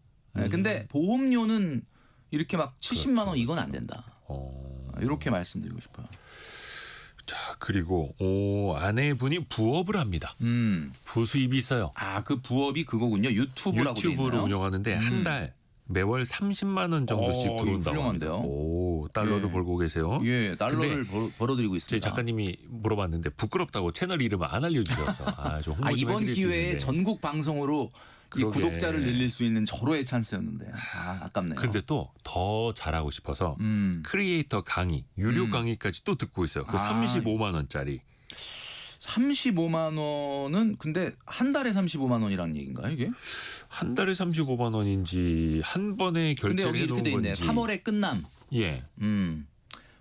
근데 보험료는 이렇게 막 70만 원 이건 안 된다. 이렇게 말씀드리고 싶어요. 자 그리고 아내분이 부업을 합니다. 부수입이 있어요. 그 부업이 그거군요. 유튜브라고 돼 유튜브로 있나요? 운영하는데 한 달 매월 30만 원 정도씩 이거 들어온다고 합니다. 훌륭한데요? 오, 달러를 예. 벌고 계세요. 예, 달러를 벌어들이고 제 있습니다. 작가님이 물어봤는데 부끄럽다고 채널 이름을 안 알려주셔서 좀 홍보 좀 이번 해드릴 수 기회에 있는데. 전국 방송으로 이 그러게. 구독자를 늘릴 수 있는 절호의 찬스였는데 아깝네요. 근데 또 더 잘하고 싶어서 크리에이터 강의, 유료 강의까지 또 듣고 있어요. 그 35만 원짜리. 35만 원은 근데 한 달에 35만 원이라는 얘기인가요 이게? 한 달에 35만 원인지 한 번에 근데 결제를 여기 이렇게 해놓은 돼 있네. 건지. 3월에 끝남. 예.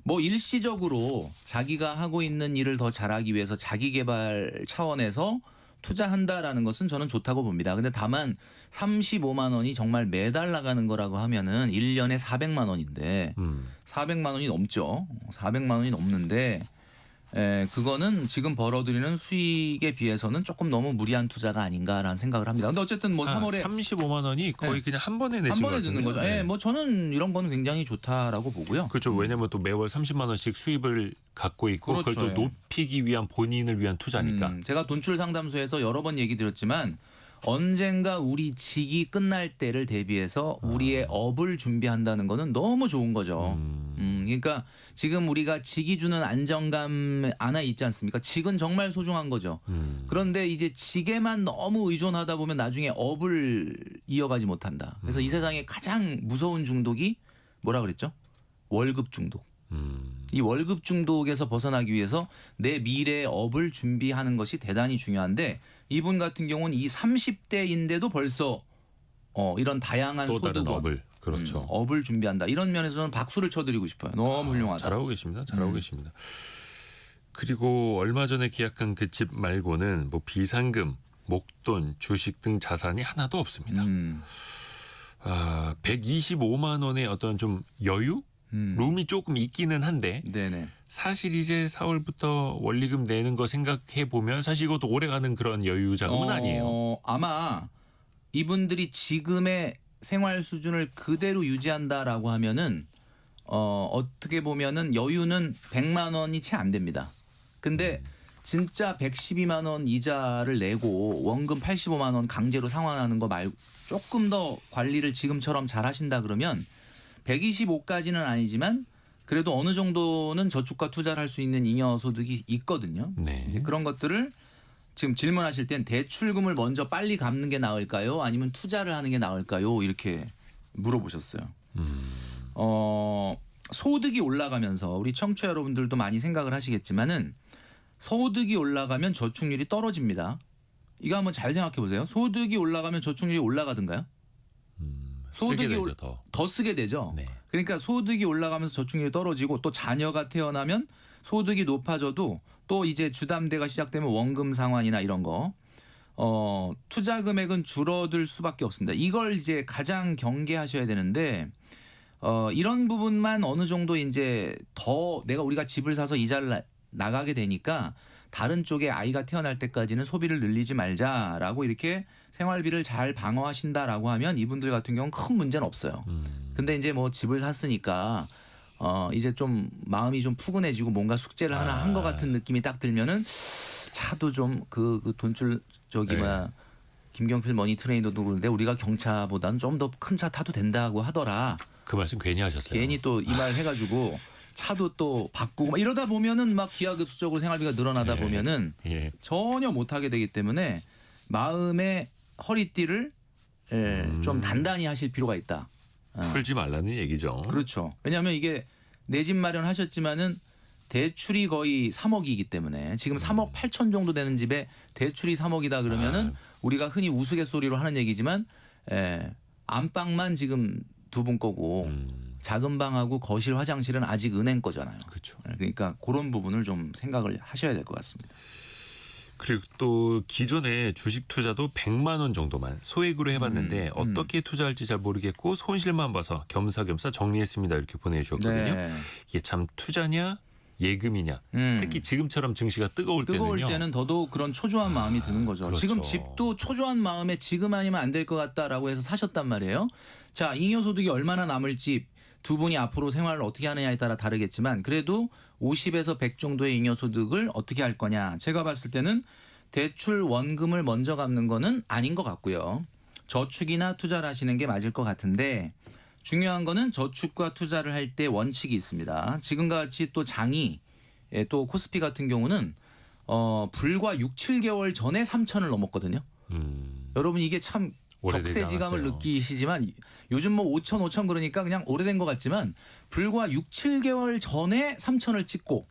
뭐 일시적으로 자기가 하고 있는 일을 더 잘하기 위해서 자기 개발 차원에서 투자한다라는 것은 저는 좋다고 봅니다. 근데 다만 35만 원이 정말 매달 나가는 거라고 하면은 1년에 400만 원인데 400만 원이 넘죠. 400만 원이 넘는데 그거는 지금 벌어들이는 수익에 비해서는 조금 너무 무리한 투자가 아닌가라는 생각을 합니다. 근데 어쨌든 뭐 3월에 35만 원이 거의 그냥 한 번에 내신 한 것 번에 같은데요. 듣는 거죠. 네. 뭐 저는 이런 거는 굉장히 좋다라고 보고요. 그렇죠. 왜냐하면 또 매월 30만 원씩 수입을 갖고 있고 그렇죠. 그걸 또 높이기 위한 본인을 위한 투자니까. 제가 돈출 상담소에서 여러 번 얘기 드렸지만 언젠가 우리 직이 끝날 때를 대비해서 우리의 업을 준비한다는 거는 너무 좋은 거죠. 그러니까 지금 우리가 직이 주는 안정감 하나 있지 않습니까? 직은 정말 소중한 거죠. 그런데 이제 직에만 너무 의존하다 보면 나중에 업을 이어가지 못한다. 그래서 이 세상에 가장 무서운 중독이 뭐라 그랬죠? 월급 중독. 이 월급 중독에서 벗어나기 위해서 내 미래의 업을 준비하는 것이 대단히 중요한데 이분 같은 경우는 이 30대인데도 벌써 이런 다양한 또 다른 소득원, 업을. 그렇죠. 업을 준비한다. 이런 면에서는 박수를 쳐드리고 싶어요. 너무 훌륭하다. 잘하고 계십니다. 잘하고 계십니다. 그리고 얼마 전에 계약한 그 집 말고는 뭐 비상금, 목돈, 주식 등 자산이 하나도 없습니다. 125만 원의 어떤 좀 여유? 룸이 조금 있기는 한데 네네. 사실 이제 4월부터 원리금 내는 거 생각해 보면 사실 이것도 오래 가는 그런 여유 자금은 아니에요. 아마 이분들이 지금의 생활 수준을 그대로 유지한다라고 하면은 어떻게 보면은 여유는 100만 원이 채 안 됩니다. 근데 진짜 112만 원 이자를 내고 원금 85만 원 강제로 상환하는 거 말고 조금 더 관리를 지금처럼 잘 하신다 그러면 125까지는 아니지만 그래도 어느 정도는 저축과 투자를 할 수 있는 잉여 소득이 있거든요. 네. 이제 그런 것들을 지금 질문하실 땐 대출금을 먼저 빨리 갚는 게 나을까요? 아니면 투자를 하는 게 나을까요? 이렇게 물어보셨어요. 소득이 올라가면서 우리 청취자 여러분들도 많이 생각을 하시겠지만은 소득이 올라가면 저축률이 떨어집니다. 이거 한번 잘 생각해 보세요. 소득이 올라가면 저축률이 올라가든가요? 쓰게 되죠, 더 쓰게 되죠. 네. 그러니까 소득이 올라가면서 저축률이 떨어지고 또 자녀가 태어나면 소득이 높아져도 또 이제 주담대가 시작되면 원금 상환이나 이런 거 투자 금액은 줄어들 수밖에 없습니다. 이걸 이제 가장 경계하셔야 되는데 이런 부분만 어느 정도 이제 더 우리가 집을 사서 이자를 나가게 되니까 다른 쪽에 아이가 태어날 때까지는 소비를 늘리지 말자라고 이렇게 생활비를 잘 방어하신다라고 하면 이분들 같은 경우는 큰 문제는 없어요. 근데 이제 뭐 집을 샀으니까 이제 좀 마음이 좀 푸근해지고 뭔가 숙제를 하나 한 것 같은 느낌이 딱 들면은 차도 좀 그 돈줄 김경필 머니 트레이너도 그런데 우리가 경차보다는 좀 더 큰 차 타도 된다고 하더라. 그 말씀 괜히 하셨어요. 괜히 또 이 말 해가지고 차도 또 바꾸고 막 이러다 보면은 막 기하급수적으로 생활비가 늘어나다 보면은 전혀 못하게 되기 때문에 마음의 허리띠를 좀 단단히 하실 필요가 있다. 풀지 말라는 얘기죠. 그렇죠. 왜냐하면 이게 내 집 마련하셨지만은 대출이 거의 3억이기 때문에 지금 3억 8천 정도 되는 집에 대출이 3억이다 그러면은 우리가 흔히 우스갯소리로 하는 얘기지만 안방만 지금 두 분 거고 작은 방하고 거실 화장실은 아직 은행 거잖아요. 그렇죠. 그러니까 그런 부분을 좀 생각을 하셔야 될 것 같습니다. 그리고 또 기존에 주식 투자도 100만 원 정도만 소액으로 해봤는데 어떻게 투자할지 잘 모르겠고 손실만 봐서 겸사겸사 정리했습니다. 이렇게 보내주셨거든요. 네. 이게 참 투자냐 예금이냐 특히 지금처럼 증시가 뜨거울 때는 더더욱 그런 초조한 마음이 드는 거죠. 그렇죠. 지금 집도 초조한 마음에 지금 아니면 안 될 것 같다라고 해서 사셨단 말이에요. 자, 잉여소득이 얼마나 남을지 두 분이 앞으로 생활을 어떻게 하느냐에 따라 다르겠지만 그래도 50에서 100 정도의 잉여소득을 어떻게 할 거냐. 제가 봤을 때는 대출 원금을 먼저 갚는 거는 아닌 것 같고요. 저축이나 투자를 하시는 게 맞을 것 같은데 중요한 거는 저축과 투자를 할 때 원칙이 있습니다. 지금과 같이 또 장이 또 코스피 같은 경우는 불과 6, 7개월 전에 3천을 넘었거든요. 여러분 이게 참 격세지감을 느끼시지만 요즘 뭐 5천 그러니까 그냥 오래된 것 같지만 불과 6, 7개월 전에 3천을 찍고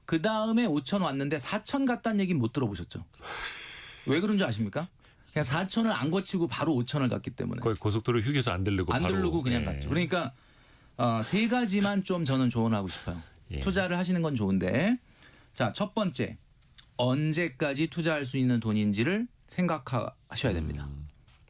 그다음에 5천 왔는데 4천 갔다는 얘기는 못 들어보셨죠? 왜 그런 줄 아십니까? 그냥 4천을 안 거치고 바로 5천을 갔기 때문에. 거의 고속도로 휴게소 안 들르고 그냥 갔죠. 그러니까 세 가지만 좀 저는 조언하고 싶어요. 투자를 하시는 건 좋은데 자, 첫 번째 언제까지 투자할 수 있는 돈인지를 생각하셔야 됩니다.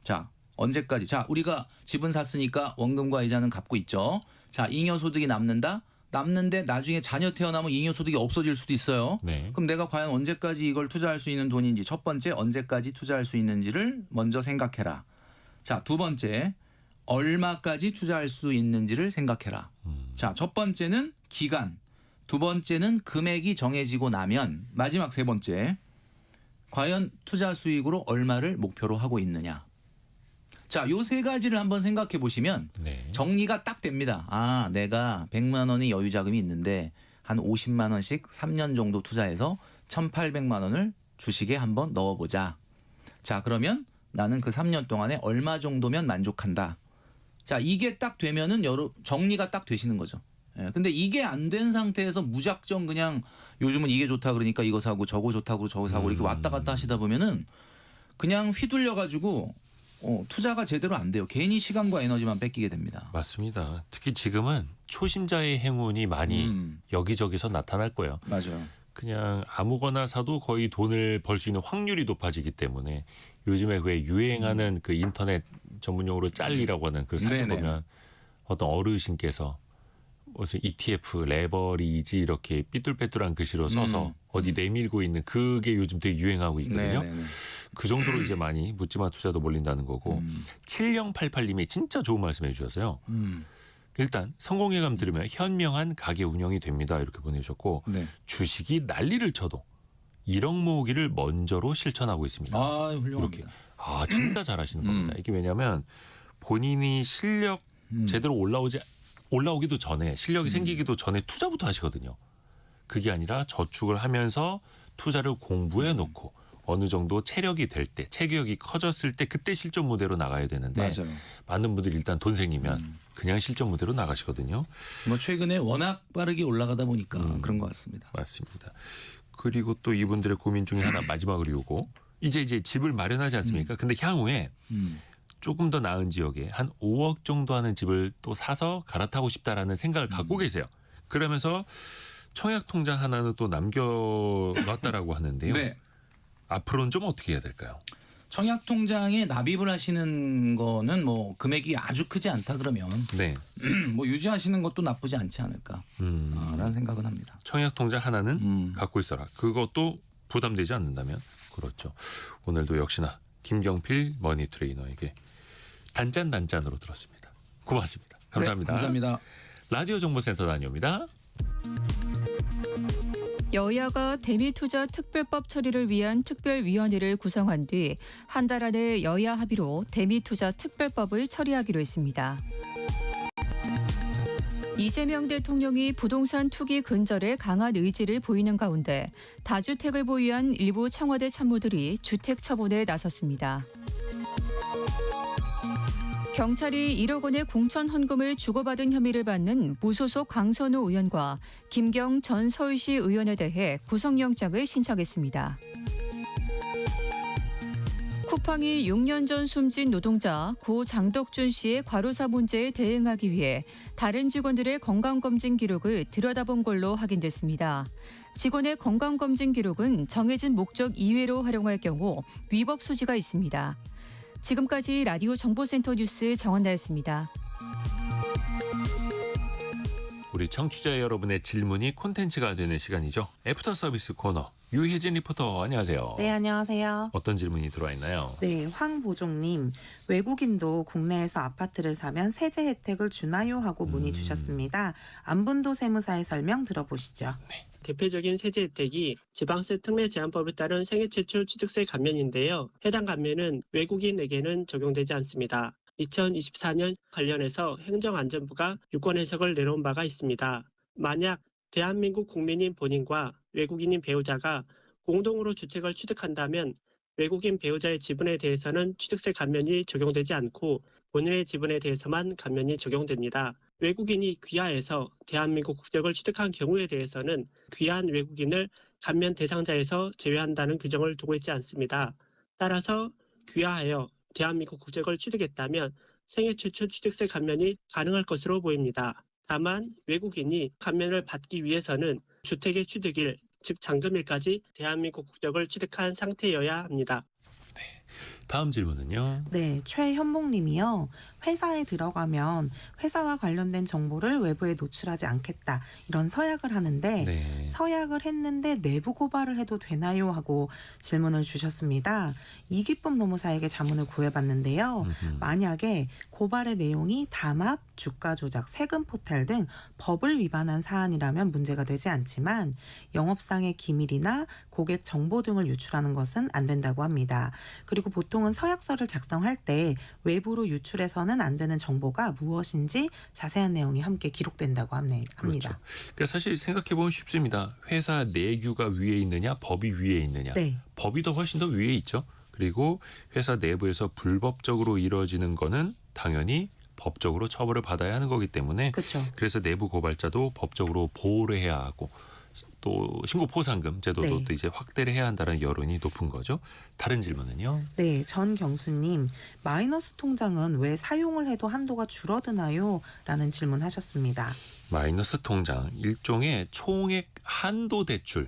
자, 언제까지? 자, 우리가 집은 샀으니까 원금과 이자는 갚고 있죠. 자, 잉여소득이 남는데 나중에 자녀 태어나면 잉여소득이 없어질 수도 있어요. 네. 그럼 내가 과연 언제까지 이걸 투자할 수 있는 돈인지 첫 번째 언제까지 투자할 수 있는지를 먼저 생각해라. 자, 두 번째 얼마까지 투자할 수 있는지를 생각해라. 자, 첫 번째는 기간, 두 번째는 금액이 정해지고 나면 마지막 세 번째 과연 투자 수익으로 얼마를 목표로 하고 있느냐. 자, 요 세 가지를 한번 생각해 보시면 정리가 딱 됩니다. 아, 내가 100만 원의 여유 자금이 있는데 한 50만 원씩 3년 정도 투자해서 1,800만 원을 주식에 한번 넣어보자. 자, 그러면 나는 그 3년 동안에 얼마 정도면 만족한다. 자, 이게 딱 되면은 정리가 딱 되시는 거죠. 근데 이게 안 된 상태에서 무작정 그냥 요즘은 이게 좋다 그러니까 이거 사고 저거 좋다고 저거 사고 이렇게 왔다 갔다 하시다 보면은 그냥 휘둘려 가지고 투자가 제대로 안 돼요. 괜히 시간과 에너지만 뺏기게 됩니다. 맞습니다. 특히 지금은 초심자의 행운이 많이 여기저기서 나타날 거예요. 맞아요. 그냥 아무거나 사도 거의 돈을 벌 수 있는 확률이 높아지기 때문에 요즘에 왜 유행하는 그 인터넷 전문용어로 짤이라고 하는 그 사진 보면 어떤 어르신께서 무슨 ETF, 레버리지 이렇게 삐뚤빼뚤한 글씨로 써서 어디 내밀고 있는 그게 요즘 되게 유행하고 있거든요. 그 정도로 이제 많이 묻지마 투자도 몰린다는 거고 7088님이 진짜 좋은 말씀해 주셨어요. 일단 성공예감 들으면 현명한 가게 운영이 됩니다. 이렇게 보내주셨고 주식이 난리를 쳐도 1억 모으기를 먼저로 실천하고 있습니다. 아, 훌륭합니다. 이렇게. 진짜 잘하시는 겁니다. 이게 왜냐하면 본인이 실력 제대로 올라오기도 전에 실력이 생기기도 전에 투자부터 하시거든요. 그게 아니라 저축을 하면서 투자를 공부해 놓고 어느 정도 체력이 될 때, 체격이 커졌을 때 그때 실전 무대로 나가야 되는데 맞아요. 많은 분들이 일단 돈 생기면 그냥 실전 무대로 나가시거든요. 뭐 최근에 워낙 빠르게 올라가다 보니까 그런 것 같습니다. 맞습니다. 그리고 또 이분들의 고민 중에 하나 마지막으로 요거. 이제 집을 마련하지 않습니까? 근데 향후에 조금 더 나은 지역에 한 5억 정도 하는 집을 또 사서 갈아타고 싶다라는 생각을 갖고 계세요. 그러면서 청약 통장 하나는 또 남겨놨다라고 하는데요. 네. 앞으로는 좀 어떻게 해야 될까요? 청약 통장에 납입을 하시는 거는 뭐 금액이 아주 크지 않다 그러면 네. 뭐 유지하시는 것도 나쁘지 않지 않을까라는 생각은 합니다. 청약 통장 하나는 갖고 있어라. 그것도 부담되지 않는다면 그렇죠. 오늘도 역시나 김경필 머니 트레이너에게 단짠으로 들었습니다. 고맙습니다. 감사합니다. 네, 감사합니다. 라디오 정보센터 다녀옵니다. 여야가 대미투자 특별법 처리를 위한 특별위원회를 구성한 뒤 한 달 안에 여야 합의로 대미투자 특별법을 처리하기로 했습니다. 이재명 대통령이 부동산 투기 근절에 강한 의지를 보이는 가운데 다주택을 보유한 일부 청와대 참모들이 주택 처분에 나섰습니다. 경찰이 1억 원의 공천 헌금을 주고받은 혐의를 받는 무소속 강선우 의원과 김경 전 서울시 의원에 대해 구속영장을 신청했습니다. 쿠팡이 6년 전 숨진 노동자 고 장덕준 씨의 과로사 문제에 대응하기 위해 다른 직원들의 건강검진 기록을 들여다본 걸로 확인됐습니다. 직원의 건강검진 기록은 정해진 목적 이외로 활용할 경우 위법 소지가 있습니다. 지금까지 라디오 정보센터 뉴스 정원나였습니다. 우리 청취자 여러분의 질문이 콘텐츠가 되는 시간이죠. 애프터 서비스 코너. 유혜진 리포터 안녕하세요. 네, 안녕하세요. 어떤 질문이 들어와 있나요? 네, 황보종님. 외국인도 국내에서 아파트를 사면 세제 혜택을 주나요? 하고 문의 주셨습니다. 안분도 세무사의 설명 들어보시죠. 대표적인 세제 혜택이 지방세 특례 제한법에 따른 생애 최초 취득세 감면인데요. 해당 감면은 외국인에게는 적용되지 않습니다. 2024년 관련해서 행정안전부가 유권 해석을 내놓은 바가 있습니다. 만약 대한민국 국민인 본인과 외국인인 배우자가 공동으로 주택을 취득한다면 외국인 배우자의 지분에 대해서는 취득세 감면이 적용되지 않고 본인의 지분에 대해서만 감면이 적용됩니다. 외국인이 귀화해서 대한민국 국적을 취득한 경우에 대해서는 귀화한 외국인을 감면 대상자에서 제외한다는 규정을 두고 있지 않습니다. 따라서 귀화하여 대한민국 국적을 취득했다면 생애 최초 취득세 감면이 가능할 것으로 보입니다. 다만 외국인이 감면을 받기 위해서는 주택의 취득일, 즉 잔금일까지 대한민국 국적을 취득한 상태여야 합니다. 다음 질문은요. 네, 최현봉님이요. 회사에 들어가면 회사와 관련된 정보를 외부에 노출하지 않겠다. 이런 서약을 하는데 네. 서약을 했는데 내부 고발을 해도 되나요? 하고 질문을 주셨습니다. 이기쁨 노무사에게 자문을 구해봤는데요. 만약에 고발의 내용이 담합, 주가 조작, 세금 포탈 등 법을 위반한 사안이라면 문제가 되지 않지만 영업상의 기밀이나 고객 정보 등을 유출하는 것은 안 된다고 합니다. 그리고 보통은 서약서를 작성할 때 외부로 유출해서는 안 되는 정보가 무엇인지 자세한 내용이 함께 기록된다고 합니다. 그렇죠. 그러니까 사실 생각해보면 쉽습니다. 회사 내규가 위에 있느냐 법이 위에 있느냐. 네. 법이 더 훨씬 더 위에 있죠. 그리고 회사 내부에서 불법적으로 이루어지는 거는 당연히 법적으로 처벌을 받아야 하는 거기 때문에 그렇죠. 그래서 내부 고발자도 법적으로 보호를 해야 하고 또 신고 포상금 제도도 네. 또 이제 확대를 해야 한다는 여론이 높은 거죠. 다른 질문은요. 네, 전경수님. 마이너스 통장은 왜 사용을 해도 한도가 줄어드나요? 라는 질문하셨습니다. 마이너스 통장 일종의 총액 한도 대출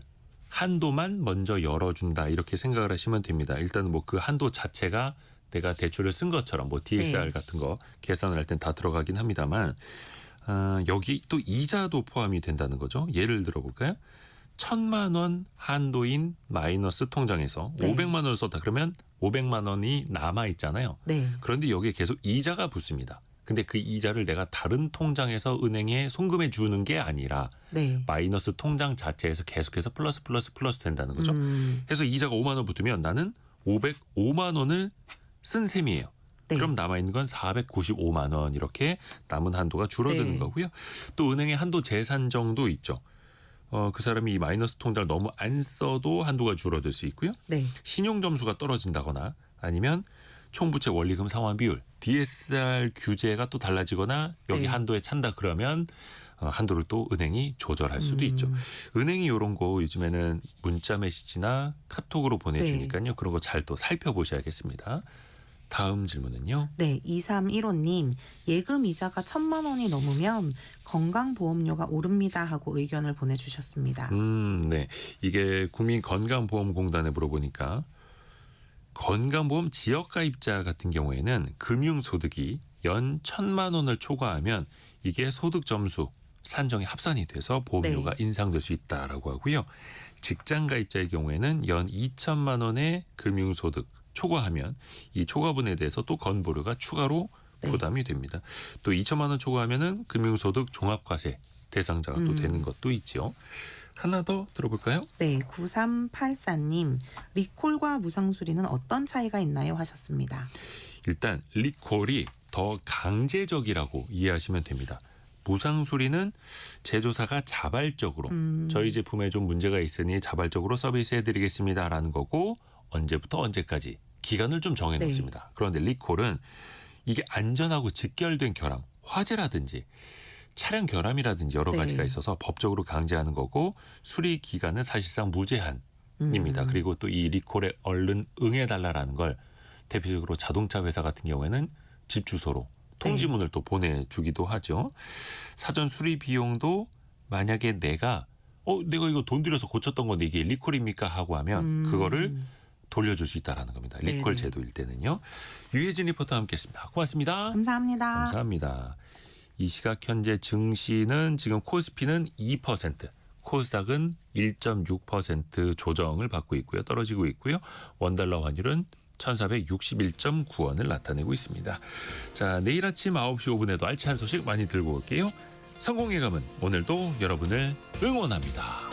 한도만 먼저 열어준다 이렇게 생각을 하시면 됩니다. 일단 뭐 그 한도 자체가 내가 대출을 쓴 것처럼 뭐 DSR 네. 같은 거 계산을 할 땐 다 들어가긴 합니다만 여기 또 이자도 포함이 된다는 거죠. 예를 들어볼까요? 1,000만 원 한도인 마이너스 통장에서 네. 500만 원을 썼다 그러면 500만 원이 남아 있잖아요. 네. 그런데 여기에 계속 이자가 붙습니다. 근데 그 이자를 내가 다른 통장에서 은행에 송금해 주는 게 아니라 네. 마이너스 통장 자체에서 계속해서 플러스 된다는 거죠. 그래서 이자가 5만 원 붙으면 나는 505만 원을 쓴 셈이에요. 네. 그럼 남아있는 건 495만 원 이렇게 남은 한도가 줄어드는 네. 거고요. 또 은행의 한도 재산정도 있죠. 그 사람이 이 마이너스 통장을 너무 안 써도 한도가 줄어들 수 있고요. 네. 신용점수가 떨어진다거나 아니면 총부채 원리금 상환 비율 DSR 규제가 또 달라지거나 여기 네. 한도에 찬다 그러면 한도를 또 은행이 조절할 수도 있죠. 은행이 이런 거 요즘에는 문자 메시지나 카톡으로 보내주니까요. 그런 거 잘 또 살펴보셔야겠습니다. 다음 질문은요. 네, 2315님. 예금 이자가 1,000만 원이 넘으면 건강보험료가 오릅니다 하고 의견을 보내주셨습니다. 네. 이게 국민건강보험공단에 물어보니까 건강보험 지역가입자 같은 경우에는 금융소득이 연 1,000만 원을 초과하면 이게 소득점수 산정에 합산이 돼서 보험료가 인상될 수 있다라고 하고요. 직장가입자의 경우에는 연 2천만 원의 금융소득 초과하면 이 초과분에 대해서 또 건보료가 추가로 부담이 됩니다. 또 2천만 원 초과하면은 금융소득 종합과세 대상자가 또 되는 것도 있죠. 하나 더 들어볼까요? 네, 9384님. 리콜과 무상수리는 어떤 차이가 있나요 하셨습니다. 일단 리콜이 더 강제적이라고 이해하시면 됩니다. 무상수리는 제조사가 자발적으로 저희 제품에 좀 문제가 있으니 자발적으로 서비스해드리겠습니다라는 거고 언제부터 언제까지 기간을 좀 정해놓습니다. 그런데 리콜은 이게 안전하고 직결된 결함, 화재라든지 차량 결함이라든지 여러 가지가 있어서 법적으로 강제하는 거고 수리 기간은 사실상 무제한입니다. 그리고 또 이 리콜에 얼른 응해달라라는 걸 대표적으로 자동차 회사 같은 경우에는 집 주소로 통지문을 또 보내주기도 하죠. 사전 수리 비용도 만약에 내가 이거 돈 들여서 고쳤던 건데 이게 리콜입니까 하고 하면 그거를 돌려줄 수 있다는 겁니다. 리콜 제도일 때는요. 유혜진 리포터와 함께했습니다. 고맙습니다. 감사합니다. 감사합니다. 이 시각 현재 증시는 지금 코스피는 2%, 코스닥은 1.6% 조정을 받고 있고요. 떨어지고 있고요. 원달러 환율은 1461.9원을 나타내고 있습니다. 자, 내일 아침 9시 5분에도 알찬 소식 많이 들고 올게요. 성공의 감은 오늘도 여러분을 응원합니다.